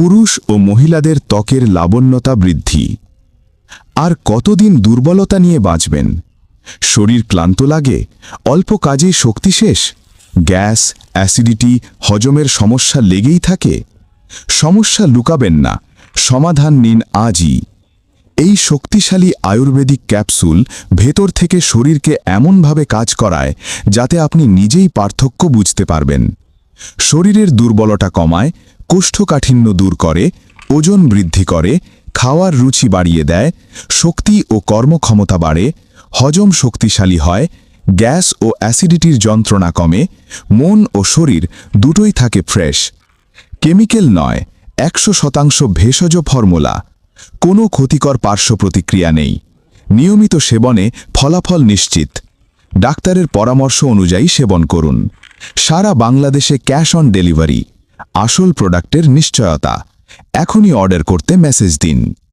পুরুষ ও মহিলাদের ত্বকের লাবণ্যতা বৃদ্ধি। আর কতদিন দুর্বলতা নিয়ে বাঁচবেন? শরীর ক্লান্ত লাগে, অল্প কাজেই শক্তি শেষ, গ্যাস, অ্যাসিডিটি, হজমের সমস্যা লেগেই থাকে। সমস্যা লুকাবেন না, সমাধান নিন আজই। এই শক্তিশালী আয়ুর্বেদিক ক্যাপসুল ভেতর থেকে শরীরকে এমনভাবে কাজ করায় যাতে আপনি নিজেই পার্থক্য বুঝতে পারবেন। শরীরের দুর্বলতা কমায়, কোষ্ঠকাঠিন্য দূর করে, ওজন বৃদ্ধি করে, খাওয়ার রুচি বাড়িয়ে দেয়, শক্তি ও কর্মক্ষমতা বাড়ে, হজম শক্তিশালী হয়, গ্যাস ও অ্যাসিডিটির যন্ত্রণা কমে, মন ও শরীর দুটোই থাকে ফ্রেশ। কেমিক্যাল নয়, 100% ভেষজ ফর্মুলা। কোনো ক্ষতিকর পার্শ্ব প্রতিক্রিয়া নেই। নিয়মিত সেবনে ফলাফল নিশ্চিত। ডাক্তারের পরামর্শ অনুযায়ী সেবন করুন। সারা বাংলাদেশে ক্যাশ অন ডেলিভারি। আসল প্রোডাক্টের নিশ্চয়তা। এখনই অর্ডার করতে মেসেজ দিন।